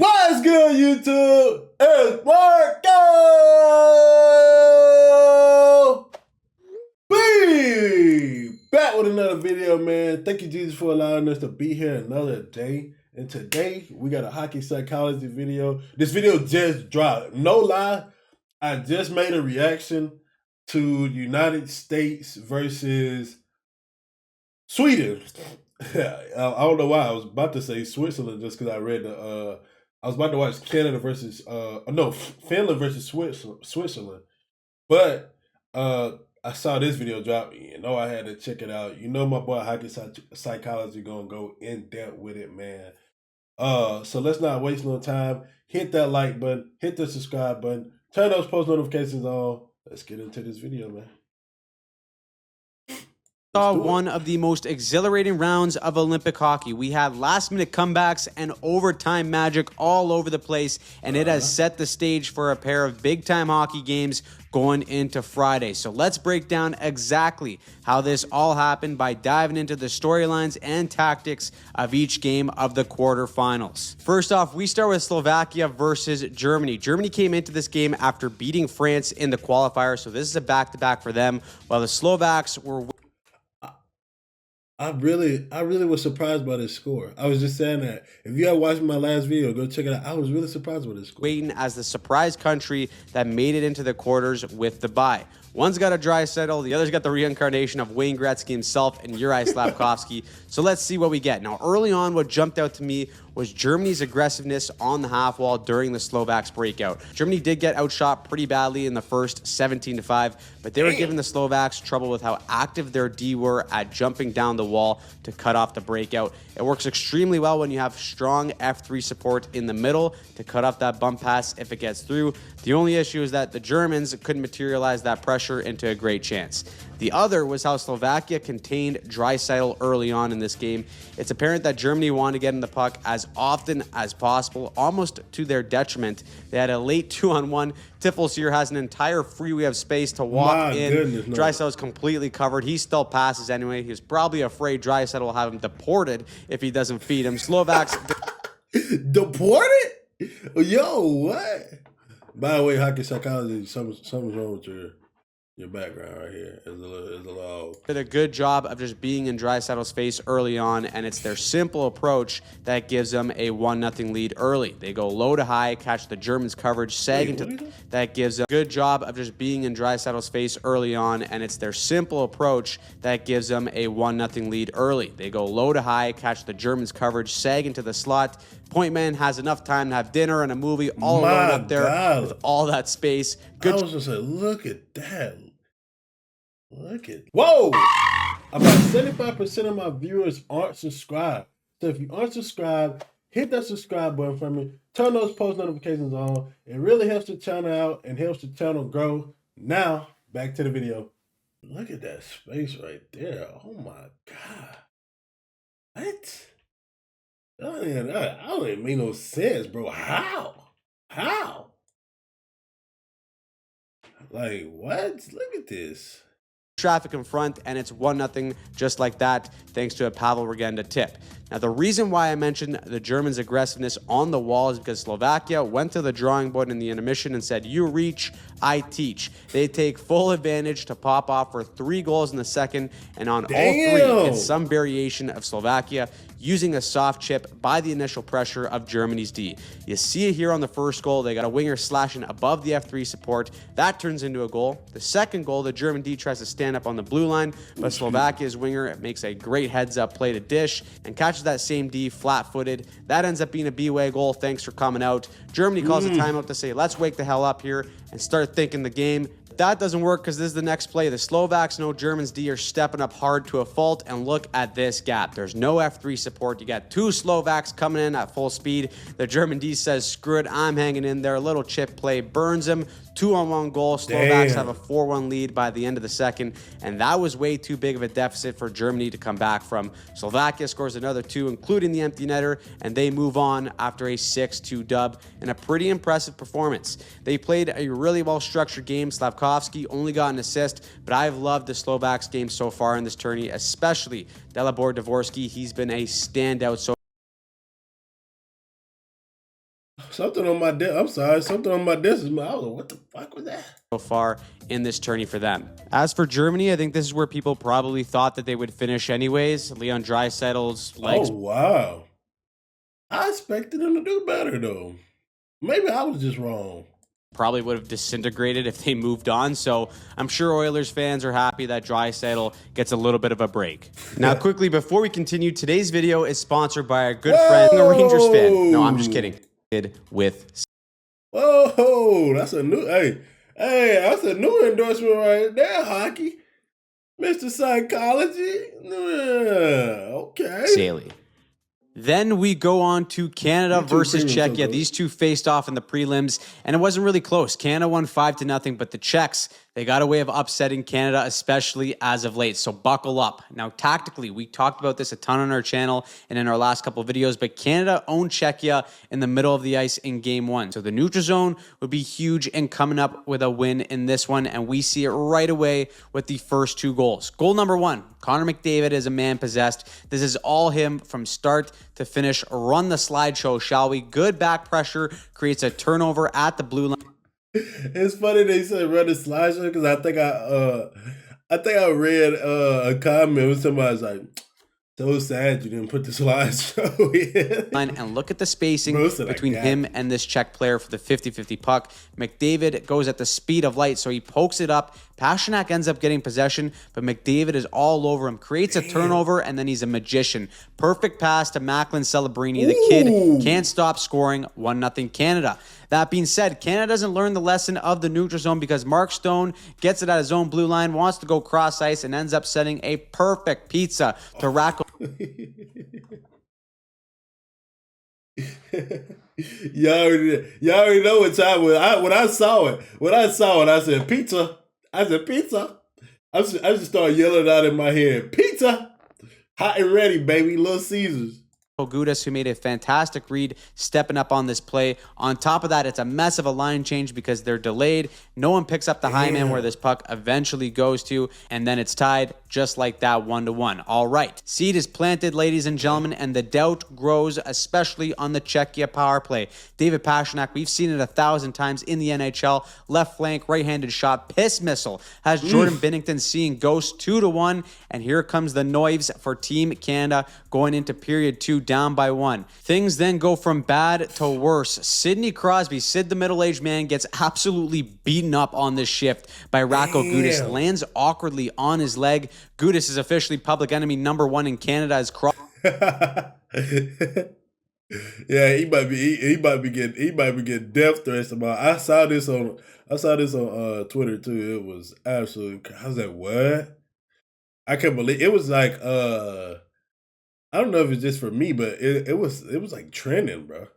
What's good, YouTube? It's Marco! Be back with another video, man. Thank you, Jesus, for allowing us to be here another day. And today, we got a hockey psychology video. This video just dropped. No lie, I just made a reaction to United States versus Sweden. I don't know why I was about to say Switzerland just because I read the I was about to watch Canada versus Finland versus Switzerland, but I saw this video drop. You know, I had to check it out. You know, my boy Hockey Psychology gonna go in depth with it, man. So let's not waste no time. Hit that like button, hit the subscribe button, turn those post notifications on. Let's get into this video, man. Saw one of the most exhilarating rounds of Olympic hockey. We had last-minute comebacks and overtime magic all over the place, and it has set the stage for a pair of big-time hockey games going into Friday. So let's break down exactly how this all happened by diving into the storylines and tactics of each game of the quarterfinals. First off, we start with Slovakia versus Germany. Germany came into this game after beating France in the qualifier, so this is a back-to-back for them, while the Slovaks were... I really was surprised by this score. I was just saying that. If you had watched my last video, go check it out. I was really surprised by this score. Waiting as the surprise country that made it into the quarters with the bye. One's got a dry settle, the other's got the reincarnation of Wayne Gretzky himself and Juraj Slafkovsky. So let's see what we get. Now, early on, what jumped out to me was Germany's aggressiveness on the half wall during the Slovaks breakout. Germany did get outshot pretty badly in the first 17-5, but they were giving the Slovaks trouble with how active their D were at jumping down the wall to cut off the breakout. It works extremely well when you have strong F3 support in the middle to cut off that bump pass if it gets through. The only issue is that the Germans couldn't materialize that pressure into a great chance. The other was how Slovakia contained Draisaitl early on in this game. It's apparent that Germany wanted to get in the puck as often as possible, almost to their detriment. They had a late 2-on-1. Tiffles here has an entire freeway of space to walk in. Draisaitl is completely covered. He still passes anyway. He's probably afraid Draisaitl will have him deported if he doesn't feed him. Slovaks... Deported? Yo, what? By the way, Hockey Psychology, something's wrong with your background right here. It's a little did a good job of just being in Draisaitl's face early on, and it's their simple approach that gives them a 1-0 lead early. They go low to high, catch the Germans' coverage, sagging that gives them a good job of just being in Draisaitl's face early on, and it's their simple approach that gives them a 1-0 lead early. They go low to high, catch the Germans' coverage, sag into the slot. Point man has enough time to have dinner and a movie all alone up there with all that space. Good. I was just like, look at that. Whoa! About 75% of my viewers aren't subscribed. So if you aren't subscribed, hit that subscribe button for me. Turn those post notifications on. It really helps the channel out and helps the channel grow. Now, back to the video. Look at that space right there. Oh my God. What? That don't even make no sense, bro. How? Like, what? Look at this. Traffic in front, and it's 1-0 just like that, thanks to a Pavel Regenda tip. Now, the reason why I mentioned the Germans' aggressiveness on the wall is because Slovakia went to the drawing board in the intermission and said, you reach, I teach. They take full advantage to pop off for 3 goals in the second, and on all 3, it's some variation of Slovakia using a soft chip by the initial pressure of Germany's D. You see it here on the first goal. They got a winger slashing above the F3 support. That turns into a goal. The second goal, the German D tries to stand up on the blue line, but Slovakia's winger makes a great heads-up play to dish and catches that same D flat-footed. That ends up being a B-way goal. Thanks for coming out. Germany calls a timeout to say, let's wake the hell up here and start thinking the game. That doesn't work because this is the next play. The Slovaks know Germans D are stepping up hard to a fault, and look at this gap. There's no F3 support. You got 2 Slovaks coming in at full speed. The German D says, screw it, I'm hanging in there. A little chip play burns him. 2-on-1 goal. Slovaks have a 4-1 lead by the end of the second, and that was way too big of a deficit for Germany to come back from. Slovakia scores another 2, including the empty netter, and they move on after a 6-2 dub and a pretty impressive performance. They played a really well-structured game. Slafkovsky only got an assist, but I've loved the Slovaks game so far in this tourney, especially Dalibor Dvorsky. He's been a standout so Something on my desk. I'm sorry. Something on my desk. I was like, what the fuck was that? So far in this tourney for them. As for Germany, I think this is where people probably thought that they would finish anyways. Leon Draisaitl's legs. Oh, wow. I expected them to do better, though. Maybe I was just wrong. Probably would have disintegrated if they moved on. So I'm sure Oilers fans are happy that Draisaitl gets a little bit of a break. Now, quickly, before we continue, today's video is sponsored by our good friend, a Rangers fan. No, I'm just kidding. With Whoa, that's a new, hey, that's a new endorsement right there, hockey. Mr. Psychology. Okay. Saley. Then we go on to Canada versus Czechia. So these two faced off in the prelims, and it wasn't really close. Canada won 5-0, but the Czechs, they got a way of upsetting Canada, especially as of late. So buckle up. Now, tactically, we talked about this a ton on our channel and in our last couple of videos, but Canada owned Czechia in the middle of the ice in game one. So the neutral zone would be huge in coming up with a win in this one, and we see it right away with the first two goals. Goal number one, Connor McDavid is a man possessed. This is all him from start to finish. Run the slideshow, shall we? Good back pressure creates a turnover at the blue line. It's funny they said run the slideshow because I think I read a comment with somebody's like, so sad you didn't put the slideshow in. And look at the spacing between him and this Czech player for the 50-50 puck. McDavid goes at the speed of light, so he pokes it up. Pastrnak ends up getting possession, but McDavid is all over him, creates a turnover, and then he's a magician. Perfect pass to Macklin Celebrini. The kid can't stop scoring. 1-0 Canada. That being said, Canada doesn't learn the lesson of the neutral zone because Mark Stone gets it at his own blue line, wants to go cross ice, and ends up setting a perfect pizza to Racco. Y'all already know what time when I saw it. I said pizza. I just started yelling out in my head, pizza, hot and ready, baby, Little Caesars. Gudas, who made a fantastic read, stepping up on this play. On top of that, it's a mess of a line change because they're delayed. No one picks up the high man where this puck eventually goes to, and then it's tied just like that, 1-1. All right, seed is planted, ladies and gentlemen, and the doubt grows, especially on the Czechia power play. David Pastrnak, we've seen it 1,000 times in the NHL. Left flank, right-handed shot, piss missile. Has Jordan Binnington seeing ghosts 2-1, and here comes the Noives for Team Canada going into period 2, down by 1. Things then go from bad to worse. Sidney Crosby, Sid the middle-aged man, gets absolutely beaten up on this shift by Racco Gudas. Lands awkwardly on his leg. Gudas is officially public enemy number 1 in Canada as Yeah, he might be getting death threats about. I saw this on Twitter too. It was absolutely. I was like, what? I can't believe it was like I don't know if it's just for me, but it was like trending, bro.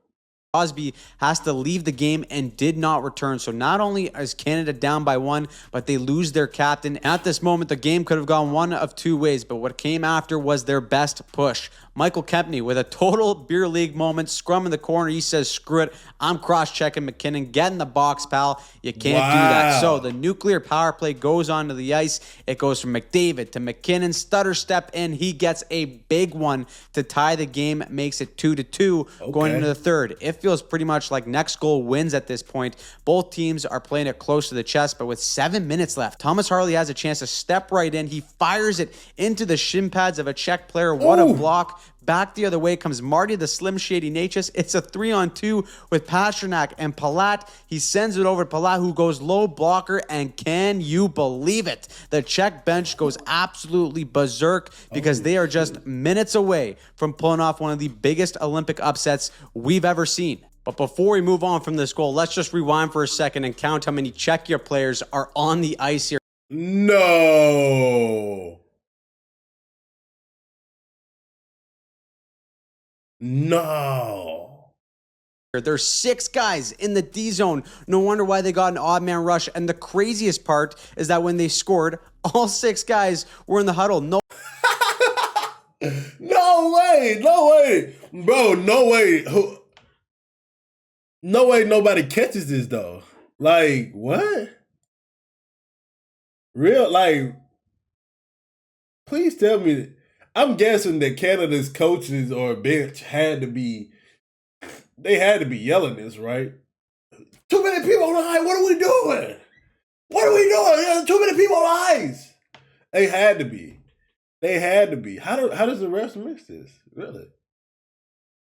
Crosby has to leave the game and did not return. So not only is Canada down by 1, but they lose their captain. At this moment, the game could have gone one of two ways, but what came after was their best push. Michael Kempney with a total beer league moment, scrum in the corner. He says, screw it, I'm cross-checking McKinnon. Get in the box, pal. You can't do that. So the nuclear power play goes onto the ice. It goes from McDavid to McKinnon. Stutter step in. He gets a big one to tie the game, makes it 2-2 going into the third. It feels pretty much like next goal wins at this point. Both teams are playing it close to the chest, but with 7 minutes left, Thomas Harley has a chance to step right in. He fires it into the shin pads of a Czech player. What a block. Back the other way comes Marty the Slim Shady Natchez. It's a 3-on-2 with Pastrnak and Palat. He sends it over to Palat, who goes low blocker, and can you believe it? The Czech bench goes absolutely berserk because they are just minutes away from pulling off one of the biggest Olympic upsets we've ever seen. But before we move on from this goal, let's just rewind for a second and count how many Czechia players are on the ice here. No. There's 6 guys in the D zone. No wonder why they got an odd man rush. And the craziest part is that when they scored, all 6 guys were in the huddle. No way. Bro, no way. No way nobody catches this though. Like, what? Real, like, please tell me. I'm guessing that Canada's coaches or bench had to be they had to be yelling this, right? Too many people on the ice. What are we doing? What are we doing? There's too many people on the ice. They had to be. They had to be. How does the refs miss this? Really?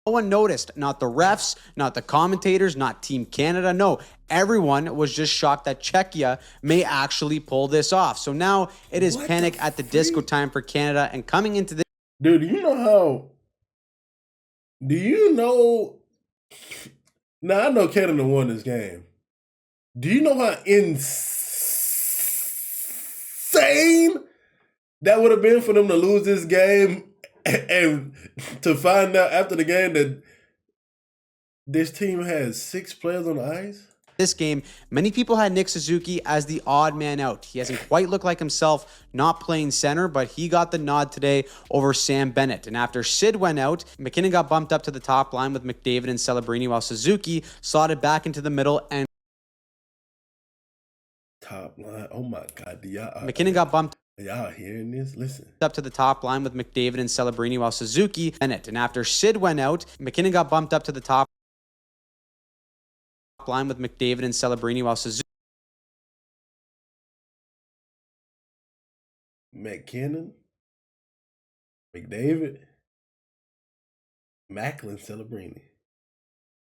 No one noticed, not the refs, not the commentators, not Team Canada. No, everyone was just shocked that Czechia may actually pull this off. So now it is panic at the disco time for Canada. And coming into this. Dude, do you know? Now, I know Canada won this game. Do you know how insane that would have been for them to lose this game and to find out after the game that this team has 6 players on the ice? This game, many people had Nick Suzuki as the odd man out. He hasn't quite looked like himself not playing center, but he got the nod today over Sam Bennett. And after Sid went out, McKinnon got bumped up to the top line with McDavid and Celebrini, while Suzuki slotted back into the middle and top line. Oh my God. McKinnon got bumped. Y'all hearing this? Listen. Up to the top line with McDavid and Celebrini, while Suzuki Bennett. And after Sid went out, McKinnon got bumped up to the top line with McDavid and Celebrini, while Suzuki. McKinnon, McDavid, Macklin, Celebrini.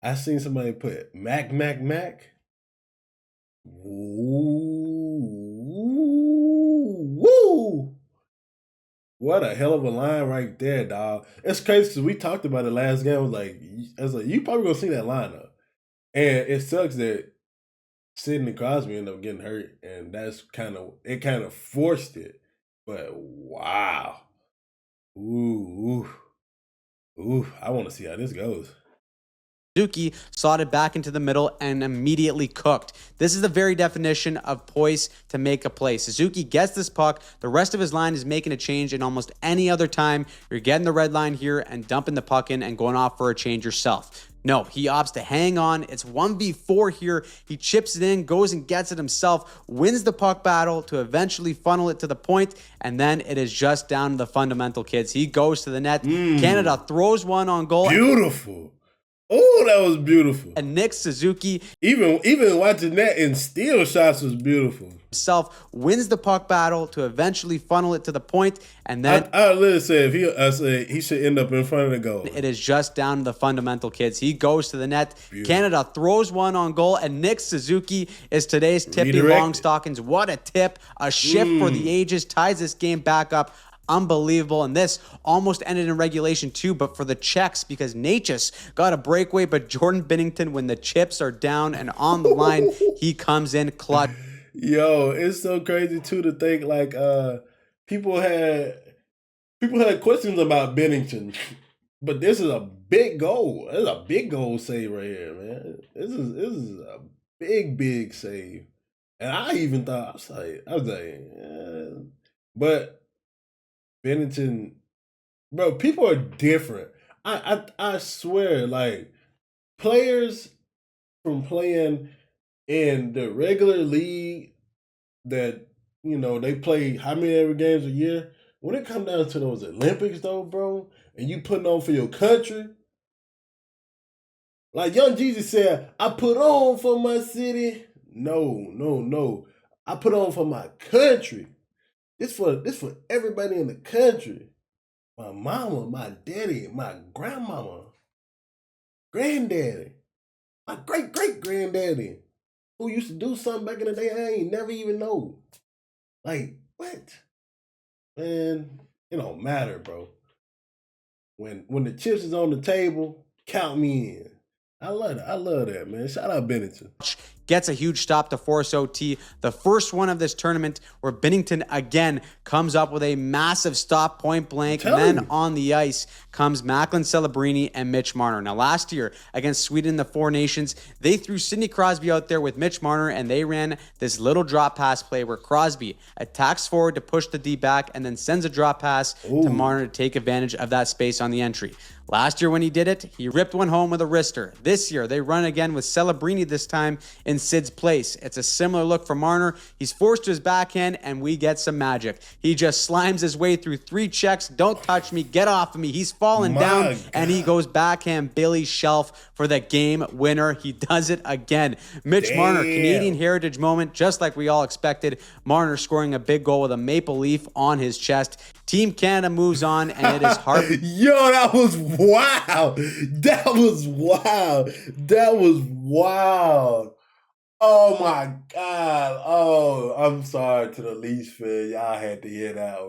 I seen somebody put Mac. Woo! What a hell of a line right there, dog. It's crazy because we talked about it last game. I was like, you probably gonna see that lineup. And it sucks that Sidney Crosby ended up getting hurt, and that's kind of forced it. But wow. Ooh. I want to see how this goes. Suzuki slotted back into the middle and immediately cooked. This is the very definition of poise to make a play. Suzuki gets this puck. The rest of his line is making a change. In almost any other time, you're getting the red line here and dumping the puck in and going off for a change yourself. No, he opts to hang on. It's 1v4 here. He chips it in, goes and gets it himself, wins the puck battle to eventually funnel it to the point, and then it is just down to the fundamental kids. He goes to the net. Canada throws one on goal. Beautiful. Oh, that was beautiful. And Nick Suzuki, even watching that in steal shots, was beautiful. Himself wins the puck battle to eventually funnel it to the point, and then I literally said he should end up in front of the goal. It is just down to the fundamental kids. He goes to the net. Beautiful. Canada throws one on goal, and Nick Suzuki is today's tippy Longstockings. What a tip! A shift for the ages, ties this game back up. Unbelievable. And this almost ended in regulation too, but for the Czechs, because Natchez got a breakaway, but Jordan Binnington, when the chips are down and on the line, he comes in clutch. Yo, it's so crazy too to think like people had questions about Binnington, but this is a big goal. It's a big goal save right here, man. This is a big save. And I even thought I was like, but Binnington, bro, people are different. I swear, like, players from playing in the regular league that, they play how many every games a year, when it comes down to those Olympics though, bro, and you putting on for your country, like Young Jeezy said, I put on for my city. No. I put on for my country. This for everybody in the country. My mama, my daddy, my grandmama, granddaddy, my great-great-granddaddy, who used to do something back in the day I ain't never even know. Like, what? Man, it don't matter, bro. When the chips is on the table, count me in. I love that, man. Shout out Binnington. Gets a huge stop to force OT. The first one of this tournament where Binnington again comes up with a massive stop point blank. And then on the ice comes Macklin Celebrini and Mitch Marner. Now last year against Sweden in the Four Nations, they threw Sidney Crosby out there with Mitch Marner and they ran this little drop pass play where Crosby attacks forward to push the D back and then sends a drop pass to Marner to take advantage of that space on the entry. Last year when he did it, he ripped one home with a wrister. This year, they run again with Celebrini, this time in Sid's place. It's a similar look for Marner. He's forced to his backhand, and we get some magic. He just slimes his way through 3 checks. Don't touch me. Get off of me. He's fallen down, and he goes backhand Billy Shelf for the game winner. He does it again. Mitch Marner, Canadian heritage moment, just like we all expected. Marner scoring a big goal with a maple leaf on his chest. Team Canada moves on, and it is hard. Yo, that was wild. That was wild. That was wild. Oh my God. Oh, I'm sorry to the Leafs fan. Y'all had to hear that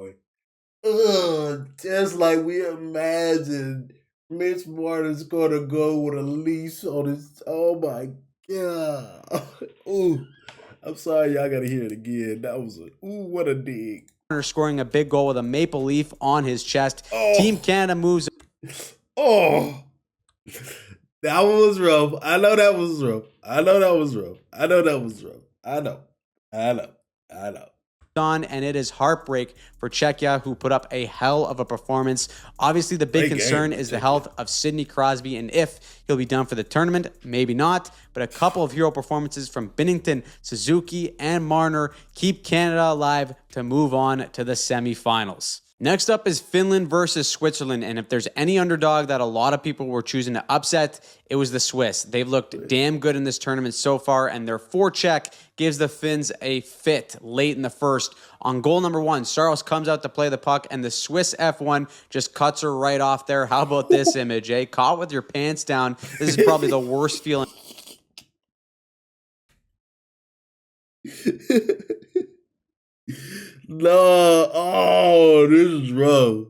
one. Just like we imagined, Mitch Marner's gonna go with a Leafs on his. Oh my God. Ooh, I'm sorry, y'all gotta hear it again. That was what a dig. Scoring a big goal with a maple leaf on his chest. Team Canada moves. Oh, that one was rough. I know that was rough. I know that was rough. I know that was rough. I know. On, and it is heartbreak for Czechia, who put up a hell of a performance. Obviously, the big concern is the health of Sidney Crosby, and if he'll be done for the tournament, maybe not. But a couple of hero performances from Binnington, Suzuki, and Marner keep Canada alive to move on to the semifinals. Next up is Finland versus Switzerland, and if there's any underdog that a lot of people were choosing to upset, it was the Swiss. They've looked damn good in this tournament so far, and their forecheck gives the Finns a fit late in the first. On goal number 1, Saros comes out to play the puck, and the Swiss F1 just cuts her right off there. How about this image, eh? Caught with your pants down. This is probably the worst feeling. No, oh, this is rough.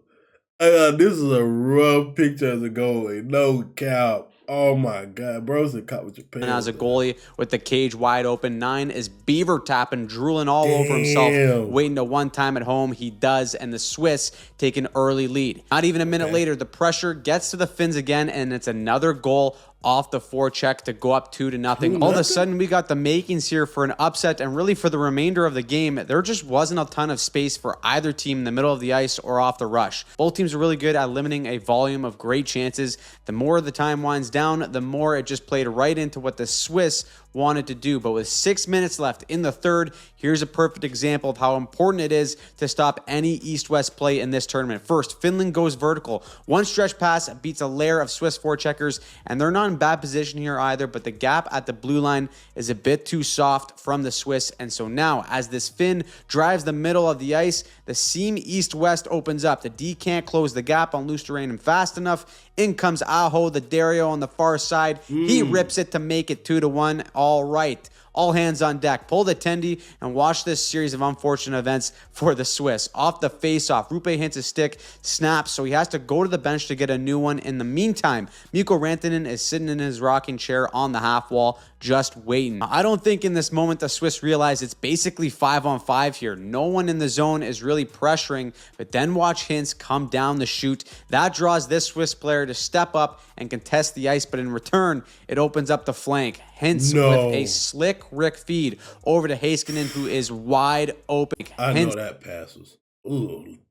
This is a rough picture as a goalie. No cap. Oh my God, bro's caught with your pants. And as a goalie with the cage wide open, 9 is beaver tapping, drooling all over himself, waiting to one time at home. He does, and the Swiss take an early lead. Not even a minute later, the pressure gets to the Finns again, and it's another goal off the forecheck to go up 2-0. All of a sudden, we got the makings here for an upset, and really for the remainder of the game, there just wasn't a ton of space for either team in the middle of the ice or off the rush. Both teams are really good at limiting a volume of great chances. The more the time winds down, the more it just played right into what the Swiss wanted to do. But with 6 minutes left in the third, here's a perfect example of how important it is to stop any east-west play in this tournament. First, Finland goes vertical. One stretch pass beats a layer of Swiss forecheckers, and they're not in bad position here either, but the gap at the blue line is a bit too soft from the Swiss. And so now, as this Finn drives the middle of the ice, the seam east-west opens up. The D can't close the gap on Luosterainen fast enough. In comes Aho, the Dario on the far side. He rips it to make it 2-1. All right. All hands on deck. Pull the tendy and watch this series of unfortunate events for the Swiss. Off the face-off, Rupe hits a stick, snaps, so he has to go to the bench to get a new one. In the meantime, Mikko Rantanen is sitting in his rocking chair on the half wall, just waiting. I don't think in this moment the Swiss realize it's basically 5-on-5 here. No one in the zone is really pressuring, but then watch Hintz come down the chute. That draws this Swiss player to step up and contest the ice, but in return, it opens up the flank. Hintz with a slick Rick feed over to Heiskanen, who is wide open. I know that pass was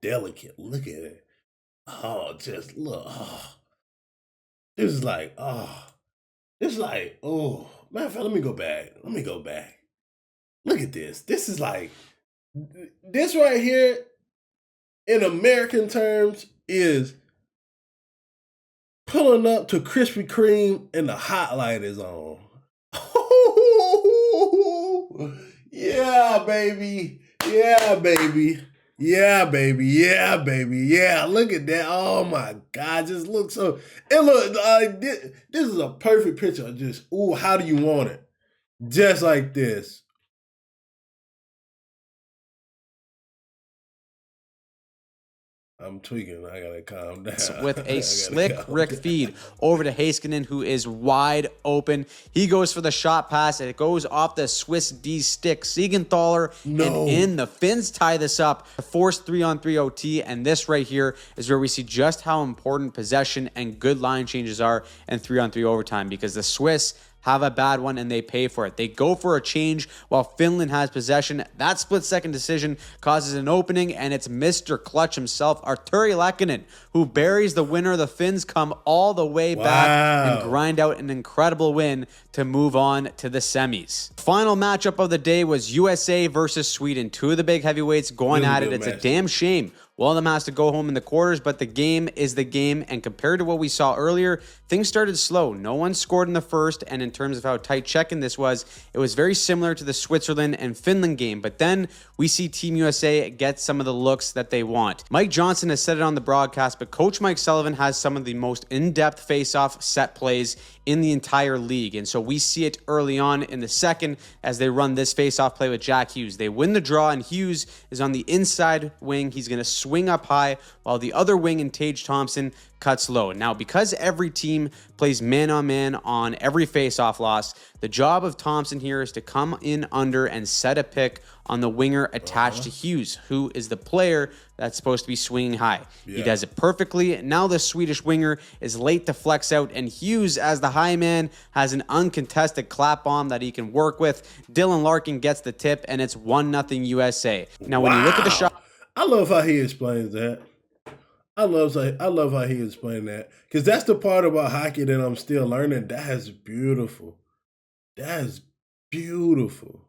delicate. Look at it. Oh, just look. Oh. This is like, matter of fact, let me go back. Look at this. This is like, this right here, in American terms, is pulling up to Krispy Kreme and the hot light is on. Yeah, baby. Yeah, baby. Yeah, baby. Yeah, baby. Yeah, look at that. Oh my God, just look so. It look like this is a perfect picture of just, how do you want it? Just like this. I'm tweaking. I gotta calm down. With a slick Rick feed over to Heiskanen, who is wide open. He goes for the shot pass. It goes off the Swiss D stick. Siegenthaler and in. The Finns tie this up. The forced 3-on-3 OT, and this right here is where we see just how important possession and good line changes are in 3-on-3 overtime, because the Swiss have a bad one and they pay for it. They go for a change while Finland has possession. That split-second decision causes an opening, and it's Mr. Clutch himself, Arturi Lehkonen, who buries the winner. The Finns come all the way back and grind out an incredible win to move on to the semis. Final matchup of the day was USA versus Sweden. Two of the big heavyweights going at it. It's a damn shame one of them has to go home in the quarters, but the game is the game. And compared to what we saw earlier, things started slow. No one scored in the first. And in terms of how tight checking this was, it was very similar to the Switzerland and Finland game. But then we see Team USA get some of the looks that they want. Mike Johnson has said it on the broadcast, but Coach Mike Sullivan has some of the most in-depth face-off set plays in the entire league. And so we see it early on in the second as they run this face-off play with Jack Hughes. They win the draw, and Hughes is on the inside wing. He's going to swing up high while the other wing in Tage Thompson cuts low. Now, because every team plays man-on-man on every face-off loss, the job of Thompson here is to come in under and set a pick on the winger attached to Hughes, who is the player that's supposed to be swinging high. He does it perfectly. Now the Swedish winger is late to flex out, and Hughes, as the high man, has an uncontested clap bomb that he can work with. Dylan Larkin gets the tip, and it's 1-0 USA. Now, when you look at the shot, I love how he explains that. I love how he explained that, because that's the part about hockey that I'm still learning. That is beautiful. That is beautiful.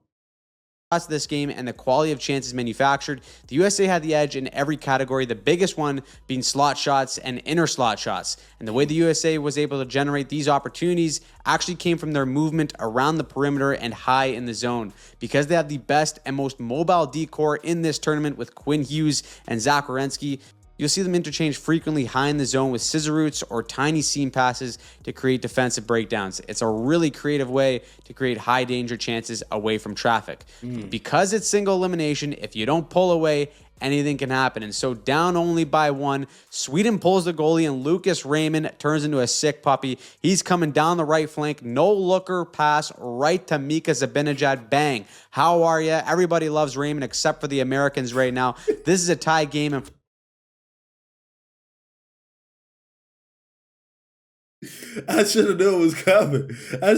This game and the quality of chances manufactured, the USA had the edge in every category, the biggest one being slot shots and inner slot shots. And the way the USA was able to generate these opportunities actually came from their movement around the perimeter and high in the zone. Because they have the best and most mobile D-core in this tournament with Quinn Hughes and Zach Werenski, you'll see them interchange frequently high in the zone with scissor roots or tiny seam passes to create defensive breakdowns. It's a really creative way to create high danger chances away from traffic. Because it's single elimination, if you don't pull away, anything can happen. And so down only by one, Sweden pulls the goalie, and Lucas Raymond turns into a sick puppy. He's coming down the right flank, no looker pass right to Mika Zibanejad. Bang. How are you? Everybody loves Raymond except for the Americans right now. This is a tie game, and I should have known it was coming. For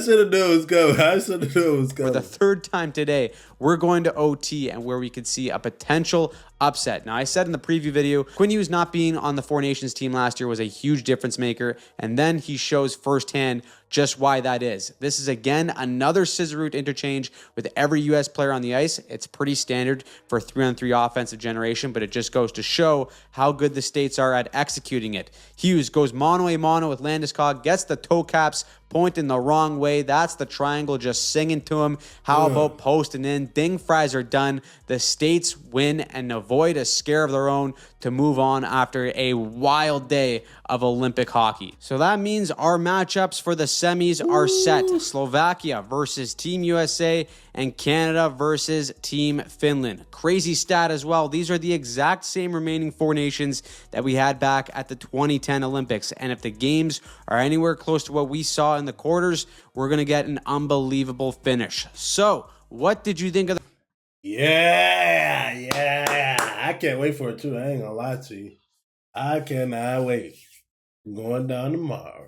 the third time today, we're going to OT, and where we could see a potential upset. Now, I said in the preview video, Quinn Hughes not being on the Four Nations team last year was a huge difference maker, and then he shows firsthand just why that is. This is, again, another scissor route interchange with every U.S. player on the ice. It's pretty standard for 3-on-3 offensive generation, but it just goes to show how good the States are at executing it. Hughes goes mano-a-mano with Landeskog, gets the toe caps pointing the wrong way. That's the triangle just singing to him. How about posting in? Ding fries are done. The States win and avoid a scare of their own to move on after a wild day of Olympic hockey. So that means our matchups for the semis are set. Slovakia versus Team USA and Canada versus Team Finland. Crazy stat as well. These are the exact same remaining four nations that we had back at the 2010 Olympics. And if the games are anywhere close to what we saw in the quarters, we're going to get an unbelievable finish. So what did you think of the... Yeah. I can't wait for it too. I ain't gonna lie to you. I cannot wait. Going down tomorrow.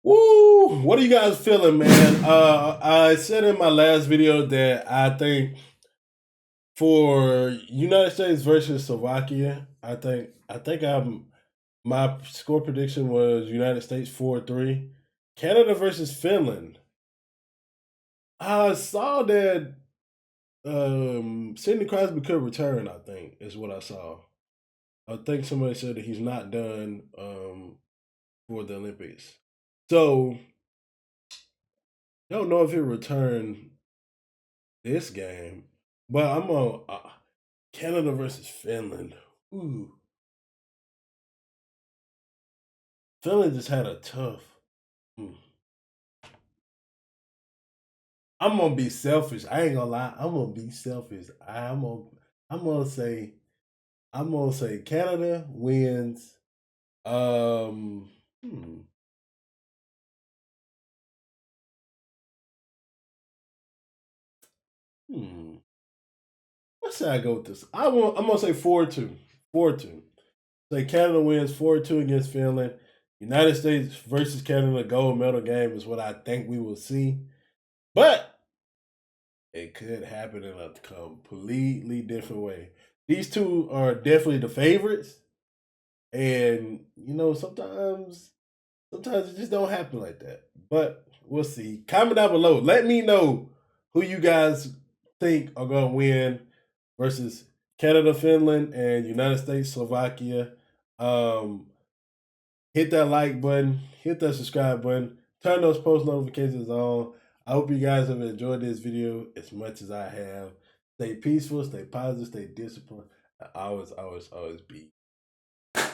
Woo! What are you guys feeling, man? I said in my last video that I think for United States versus Slovakia, I think my score prediction was United States 4-3. Canada versus Finland. I saw that Sidney Crosby could return, I think, is what I saw. I think somebody said that he's not done for the Olympics. So, don't know if he'll return this game, but I'm on Canada versus Finland. Ooh. Finland just had a tough. I'm gonna be selfish. I ain't gonna lie. I'm gonna be selfish. I'm gonna say Canada wins. What should I go with this? I'm gonna say 4-2. 4-2. Say Canada wins 4-2 against Finland. United States versus Canada gold medal game is what I think we will see. But it could happen in a completely different way. These two are definitely the favorites. And sometimes it just don't happen like that. But we'll see. Comment down below. Let me know who you guys think are gonna win versus Canada, Finland, and United States, Slovakia. Um, hit that like button, hit that subscribe button, turn those post notifications on. I hope you guys have enjoyed this video as much as I have. Stay peaceful, stay positive, stay disciplined. Always be